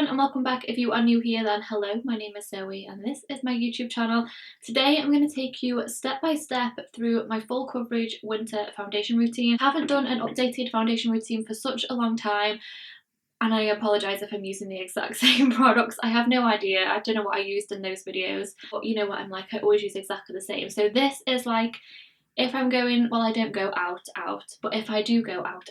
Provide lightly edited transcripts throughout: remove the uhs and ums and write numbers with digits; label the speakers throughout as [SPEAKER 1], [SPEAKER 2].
[SPEAKER 1] everyone and welcome back. If you are new here, then hello, my name is Zoe and this is my YouTube channel. Today I'm going to take you step by step through my full coverage winter foundation routine. I haven't done an updated foundation routine for such a long time and I apologise if I'm using the exact same products. I have no idea, I don't know what I used in those videos, but you know what I'm like, I always use exactly the same. So this is like, if I'm going, well I don't go out, but if I do go out,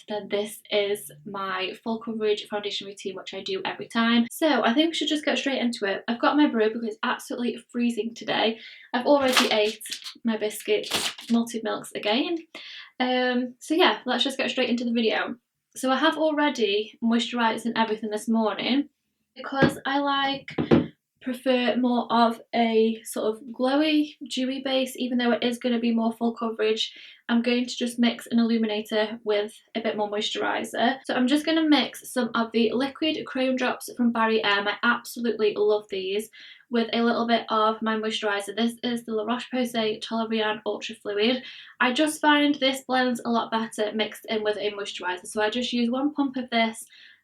[SPEAKER 1] then this is my full coverage foundation routine, which I do every time. So I think we should just get straight into it. I've got my brew because it's absolutely freezing today. I've already ate my biscuits, malted milks again. So yeah, let's just get straight into the video. So I have already moisturised and everything this morning because I prefer more of a sort of glowy, dewy base. Even though it is going to be more full coverage, I'm going to just mix an illuminator with a bit more moisturiser. So I'm just going to mix some of the liquid chrome drops from Barry M. I absolutely love these, with a little bit of my moisturiser. This is the Roche Posay Toleriane Ultra Fluid. I just find this blends a lot better mixed in with a moisturiser. So I just use one pump of this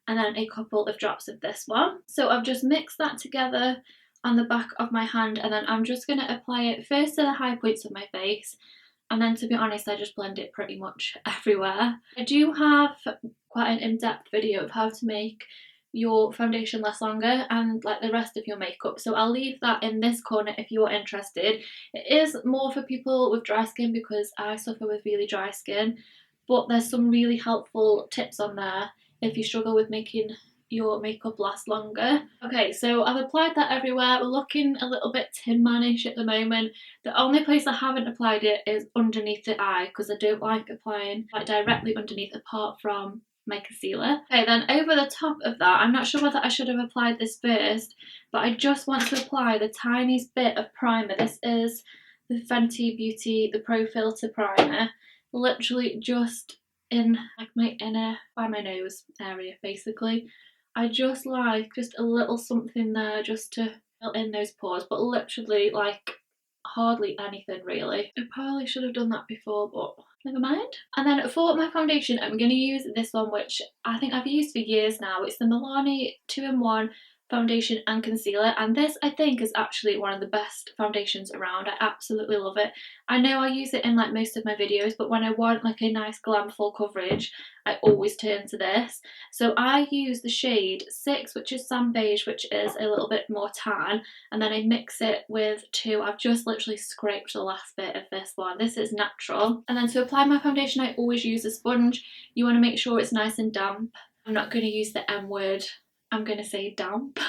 [SPEAKER 1] and then a couple of drops of this one. So I've just mixed that together on the back of my hand, and then I'm just going to apply it first to the high points of my face, and then to be honest I just blend it pretty much everywhere. I do have quite an in-depth video of how to make your foundation last longer and like the rest of your makeup, so I'll leave that in this corner if you're interested. It is more for people with dry skin because I suffer with really dry skin, but there's some really helpful tips on there if you struggle with making your makeup last longer. Okay, so I've applied that everywhere. We're looking a little bit Tin Man-ish at the moment. The only place I haven't applied it is underneath the eye because I don't like applying like directly underneath apart from my concealer. Okay, then over the top of that, I'm not sure whether I should have applied this first, but I just want to apply the tiniest bit of primer. This is the Fenty Beauty, the Pro Filter Primer, literally just in like my inner, by my nose area basically. I just like just a little something there just to fill in those pores, but literally like hardly anything really. I probably should have done that before, but never mind. And then for my foundation, I'm going to use this one, which I think I've used for years now. It's the Milani 2-in-1 foundation and concealer, and this I think is actually one of the best foundations around. I absolutely love it. I know I use it in like most of my videos, but when I want like a nice glam full coverage, I always turn to this. So I use the shade 6, which is Sand Beige, which is a little bit more tan, and then I mix it with 2. I've just literally scraped the last bit of this one. This is natural. And then to apply my foundation, I always use a sponge. You want to make sure it's nice and damp. I'm not going to use the M word, I'm going to say damp.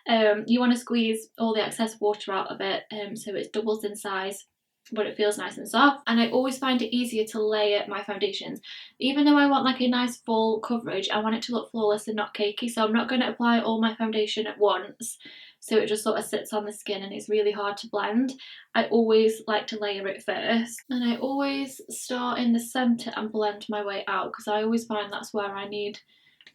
[SPEAKER 1] You want to squeeze all the excess water out of it so it doubles in size, but it feels nice and soft. And I always find it easier to layer my foundations. Even though I want like a nice full coverage, I want it to look flawless and not cakey, so I'm not going to apply all my foundation at once so it just sort of sits on the skin and it's really hard to blend. I always like to layer it first, and I always start in the centre and blend my way out because I always find that's where I need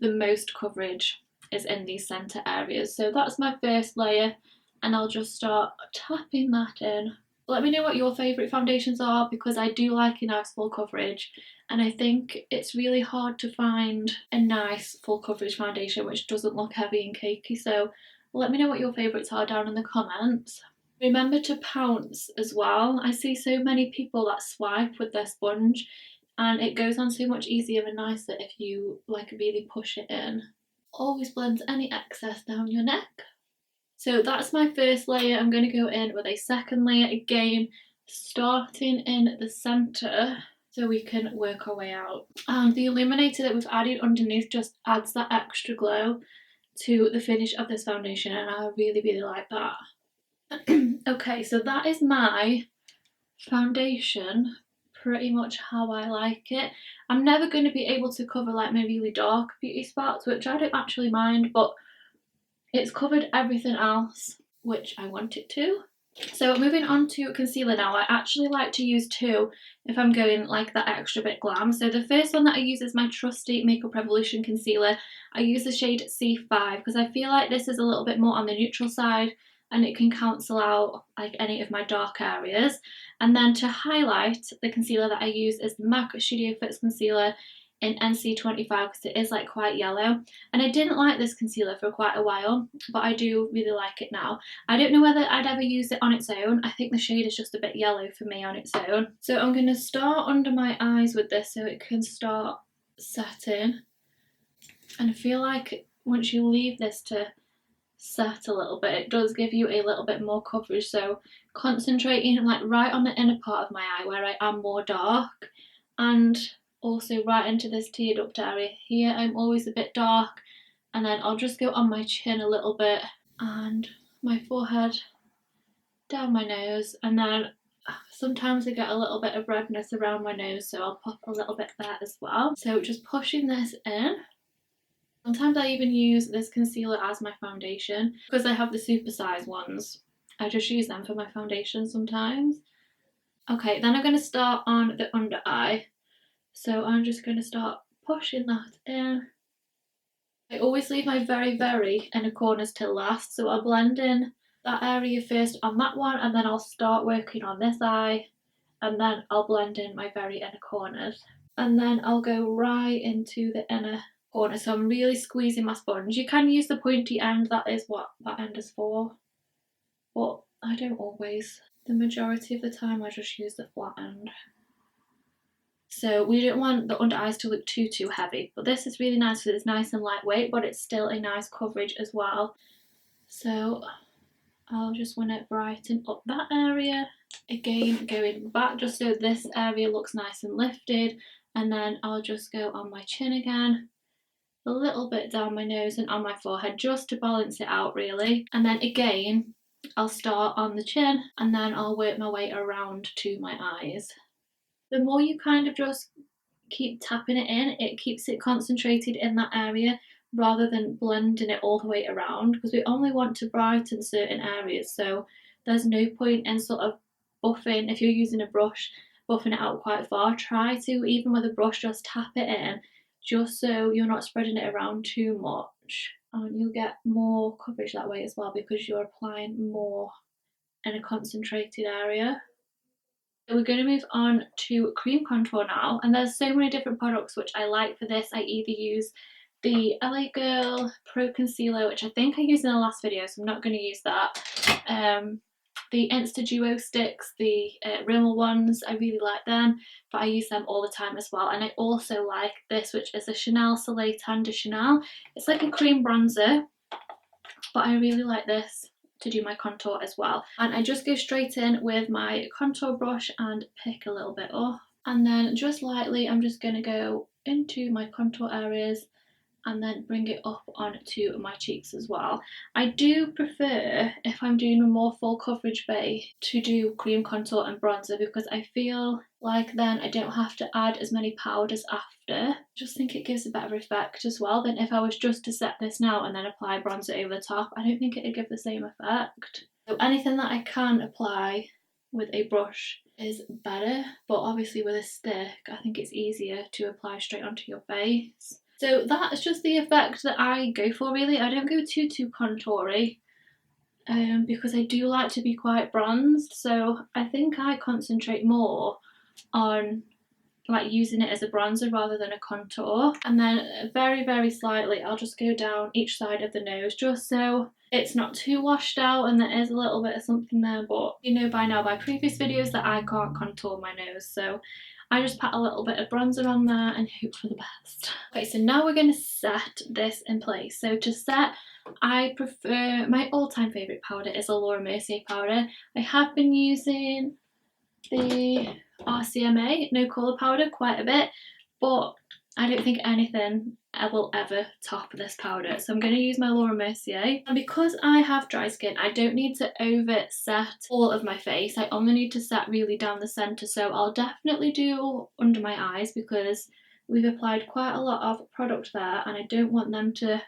[SPEAKER 1] the most coverage, is in these centre areas. So that's my first layer and I'll just start tapping that in. Let me know what your favourite foundations are because I do like a nice full coverage, and I think it's really hard to find a nice full coverage foundation which doesn't look heavy and cakey, so let me know what your favourites are down in the comments. Remember to pounce as well. I see so many people that swipe with their sponge and it goes on so much easier and nicer if you like really push it in. Always blends any excess down your neck. So that's my first layer. I'm going to go in with a second layer again, starting in the centre so we can work our way out. And the illuminator that we've added underneath just adds that extra glow to the finish of this foundation, and I really like that. Okay, so that is my foundation pretty much how I like it. I'm never going to be able to cover like my really dark beauty spots, which I don't actually mind, but it's covered everything else which I want it to. So moving on to concealer now, I actually like to use 2 if I'm going like that extra bit glam. So the first one that I use is my trusty Makeup Revolution concealer. I use the shade C5 because I feel like this is a little bit more on the neutral side and it can cancel out like any of my dark areas. And then to highlight, the concealer that I use is the MAC Studio Fix concealer in NC25 because it is like quite yellow, and I didn't like this concealer for quite a while, but I do really like it now. I don't know whether I'd ever use it on its own. I think the shade is just a bit yellow for me on its own. So I'm going to start under my eyes with this so it can start setting, and I feel like once you leave this to set a little bit, it does give you a little bit more coverage. So concentrating like right on the inner part of my eye where I am more dark, and also right into this tear duct area here I'm always a bit dark, and then I'll just go on my chin a little bit and my forehead, down my nose, and then sometimes I get a little bit of redness around my nose, so I'll pop a little bit there as well. So just pushing this in. Sometimes I even use this concealer as my foundation because I have the super size ones. I just use them for my foundation sometimes. Okay, then I'm going to start on the under eye. So I'm just going to start pushing that in. I always leave my very inner corners till last, so I'll blend in that area first on that one, and then I'll start working on this eye, and then I'll blend in my very inner corners. And then I'll go right into the inner corner, so I'm really squeezing my sponge. You can use the pointy end, that is what that end is for, but I don't always. The majority of the time I just use the flat end. So we don't want the under eyes to look too heavy, but this is really nice because it's nice and lightweight, but it's still a nice coverage as well. So I'll just want to brighten up that area. Again, going back just so this area looks nice and lifted, and then I'll just go on my chin again, a little bit down my nose and on my forehead just to balance it out really. And then again, I'll start on the chin and then I'll work my way around to my eyes. The more you kind of just keep tapping it in, it keeps it concentrated in that area rather than blending it all the way around, because we only want to brighten certain areas, so there's no point in sort of buffing. If you're using a brush, buffing it out quite far, try to, even with a brush, just tap it in just so you're not spreading it around too much, and you'll get more coverage that way as well because you're applying more in a concentrated area. So we're going to move on to cream contour now, and there's so many different products which I like for this. I either use the LA Girl Pro Concealer, which I think I used in the last video, so I'm not going to use that. The Insta Duo sticks, the Rimmel ones, I really like them, but I use them all the time as well. And I also like this, which is a Chanel Soleil Tan de Chanel. It's like a cream bronzer, but I really like this to do my contour as well. And I just go straight in with my contour brush and pick a little bit off, and then just lightly I'm just going to go into my contour areas and then bring it up onto my cheeks as well. I do prefer, if I'm doing a more full coverage base, to do cream contour and bronzer because I feel like then I don't have to add as many powders after. I just think it gives a better effect as well than if I was just to set this now and then apply bronzer over the top. I don't think it would give the same effect. So anything that I can apply with a brush is better, but obviously with a stick I think it's easier to apply straight onto your face. So that's just the effect that I go for really. I don't go too contoury because I do like to be quite bronzed, so I think I concentrate more on like using it as a bronzer rather than a contour. And then very slightly I'll just go down each side of the nose just so it's not too washed out and there is a little bit of something there, but you know by now by previous videos that I can't contour my nose, so I just pat a little bit of bronzer on there and hope for the best. Okay, so now we're going to set this in place. So to set, I prefer, my all-time favourite powder is a Laura Mercier powder. I have been using the RCMA no colour powder quite a bit, but I don't think anything will ever top this powder, so I'm going to use my Laura Mercier. And because I have dry skin, I don't need to over set all of my face. I only need to set really down the centre, so I'll definitely do under my eyes because we've applied quite a lot of product there and I don't want them to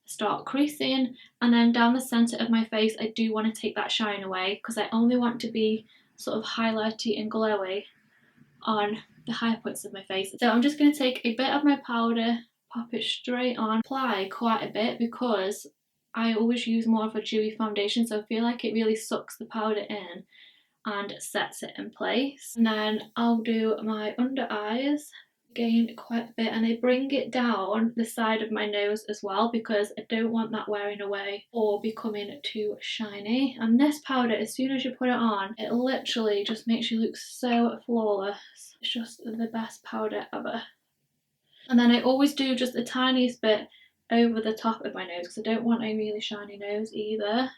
[SPEAKER 1] start creasing. And then down the centre of my face I do want to take that shine away because I only want to be sort of highlighty and glowy on the higher points of my face. So I'm just going to take a bit of my powder, pop it straight on, apply quite a bit because I always use more of a dewy foundation, so I feel like it really sucks the powder in and sets it in place. And then I'll do my under eyes. gain quite a bit, and I bring it down the side of my nose as well because I don't want that wearing away or becoming too shiny. And this powder, as soon as you put it on, it literally just makes you look so flawless. It's just the best powder ever. And then I always do just the tiniest bit over the top of my nose because I don't want a really shiny nose either.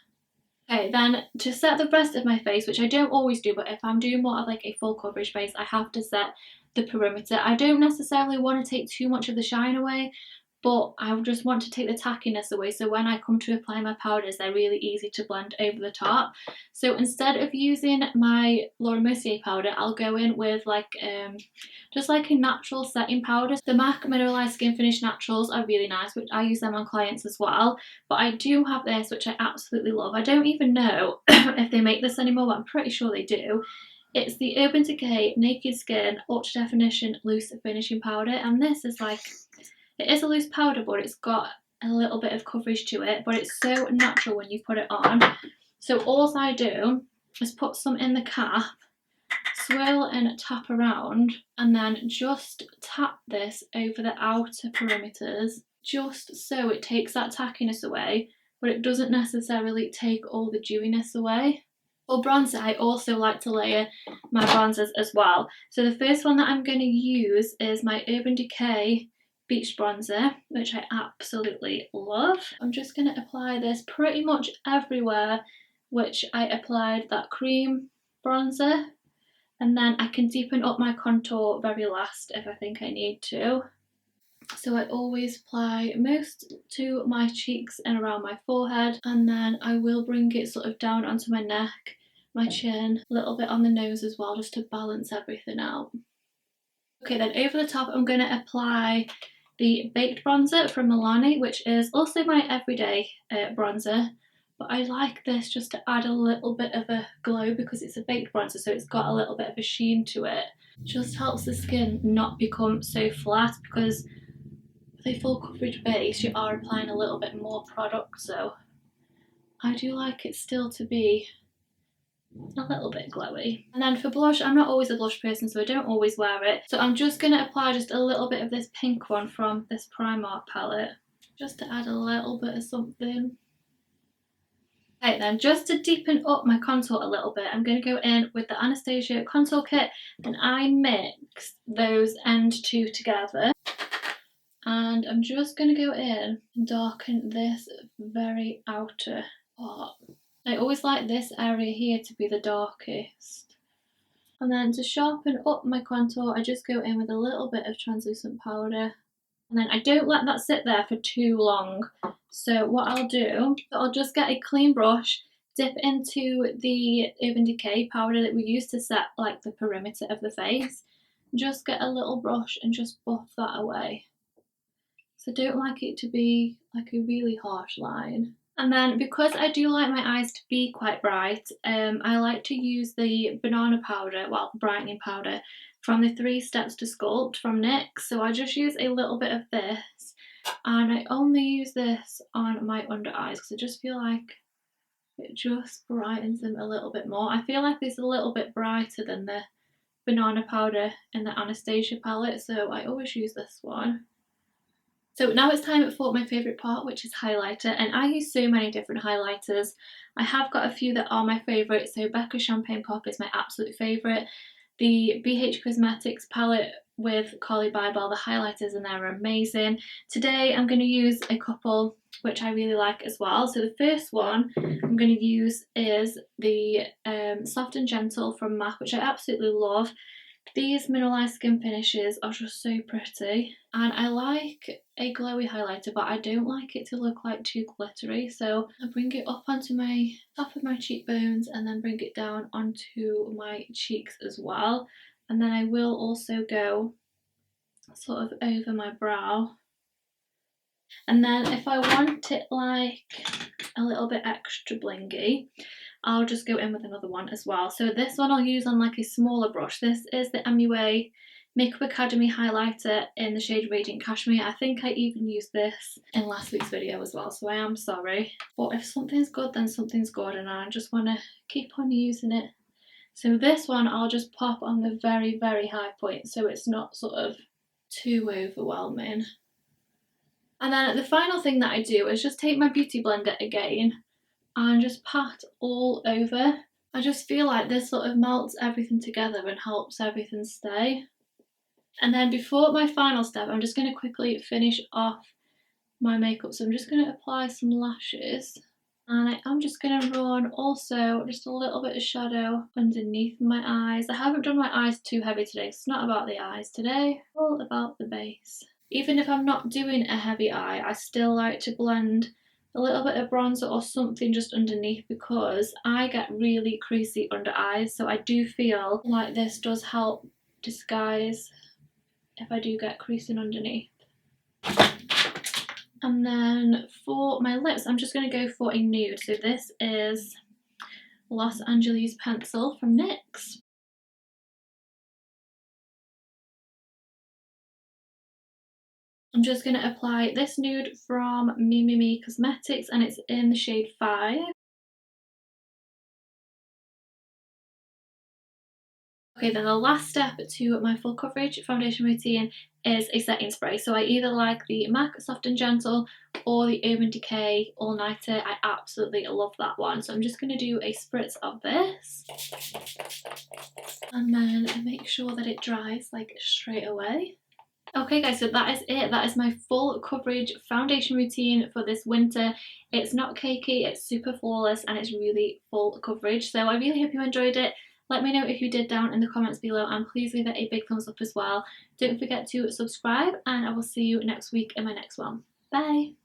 [SPEAKER 1] Okay, then to set the rest of my face, which I don't always do, but if I'm doing more of like a full coverage face, I have to set the perimeter. I don't necessarily want to take too much of the shine away, but I just want to take the tackiness away, so when I come to apply my powders, they're really easy to blend over the top. So instead of using my Laura Mercier powder, I'll go in with like just like a natural setting powder. The MAC Mineralized Skin Finish Naturals are really nice, which I use them on clients as well, but I do have this, which I absolutely love. I don't even know if they make this anymore, but I'm pretty sure they do. It's the Urban Decay Naked Skin Ultra Definition Loose Finishing Powder, and this is like, it is a loose powder, but it's got a little bit of coverage to it, but it's so natural when you put it on. So all I do is put some in the cap, swirl and tap around, and then just tap this over the outer perimeters, just so it takes that tackiness away, but it doesn't necessarily take all the dewiness away. For bronzer, I also like to layer my bronzers as well. So the first one that I'm going to use is my Urban Decay Beach Bronzer, which I absolutely love. I'm just going to apply this pretty much everywhere which I applied that cream bronzer, and then I can deepen up my contour very last if I think I need to. So I always apply most to my cheeks and around my forehead, and then I will bring it sort of down onto my neck, my chin, a little bit on the nose as well, just to balance everything out. Okay, then over the top I'm going to apply the Baked Bronzer from Milani, which is also my everyday bronzer, but I like this just to add a little bit of a glow because it's a baked bronzer, so it's got a little bit of a sheen to it. Just helps the skin not become so flat, because with a full coverage base you are applying a little bit more product, so I do like it still to be a little bit glowy. And then for blush, I'm not always a blush person, so I don't always wear it. So I'm just going to apply just a little bit of this pink one from this Primark palette, just to add a little bit of something. Okay, then just to deepen up my contour a little bit, I'm going to go in with the Anastasia contour kit, and I mix those end two together. And I'm just going to go in and darken this very outer part. I always like this area here to be the darkest. And then to sharpen up my contour, I just go in with a little bit of translucent powder. And then I don't let that sit there for too long. So what I'll do, I'll just get a clean brush, dip into the Urban Decay powder that we use to set like the perimeter of the face. Just get a little brush and just buff that away. So I don't like it to be like a really harsh line. And then because I do like my eyes to be quite bright, I like to use the banana powder, well, brightening powder, from the 3 Steps to Sculpt from NYX. So I just use a little bit of this, and I only use this on my under eyes because I just feel like it just brightens them a little bit more. I feel like it's a little bit brighter than the banana powder in the Anastasia palette, so I always use this one. So now it's time for my favourite part, which is highlighter, and I use so many different highlighters. I have got a few that are my favourite, so Becca Champagne Pop is my absolute favourite. The BH Cosmetics palette with Carly Bybel, the highlighters in there are amazing. Today I'm going to use a couple which I really like as well. So the first one I'm going to use is the Soft and Gentle from MAC, which I absolutely love. These mineralized skin finishes are just so pretty, and I like a glowy highlighter, but I don't like it to look like too glittery, so I bring it up onto my top of my cheekbones and then bring it down onto my cheeks as well. And then I will also go sort of over my brow. And then if I want it like a little bit extra blingy, I'll just go in with another one as well. So this one I'll use on like a smaller brush. This is the MUA Makeup Academy highlighter in the shade Radiant Cashmere. I think I even used this in last week's video as well, so I am sorry. But if something's good, then something's good, and I just want to keep on using it. So this one I'll just pop on the very, very high point, so it's not sort of too overwhelming. And then the final thing that I do is just take my beauty blender again and just pat all over. I just feel like this sort of melts everything together and helps everything stay. And then before my final step, I'm just going to quickly finish off my makeup. So I'm just going to apply some lashes. And I'm just going to run also just a little bit of shadow underneath my eyes. I haven't done my eyes too heavy today. It's not about the eyes today, it's all about the base. Even if I'm not doing a heavy eye, I still like to blend a little bit of bronzer or something just underneath because I get really creasy under eyes. So I do feel like this does help disguise if I do get creasing underneath. And then for my lips, I'm just going to go for a nude. So this is Los Angeles Pencil from NYX. I'm just going to apply this nude from Me Cosmetics and it's in the shade 5. Okay, then the last step to my full coverage foundation routine is a setting spray. So I either like the MAC Soft and Gentle or the Urban Decay All Nighter. I absolutely love that one. So I'm just going to do a spritz of this. And then make sure that it dries like straight away. Okay guys, so that is it. That is my full coverage foundation routine for this winter. It's not cakey, it's super flawless, and it's really full coverage. So I really hope you enjoyed it. Let me know if you did down in the comments below, and please leave it a big thumbs up as well. Don't forget to subscribe, and I will see you next week in my next one. Bye!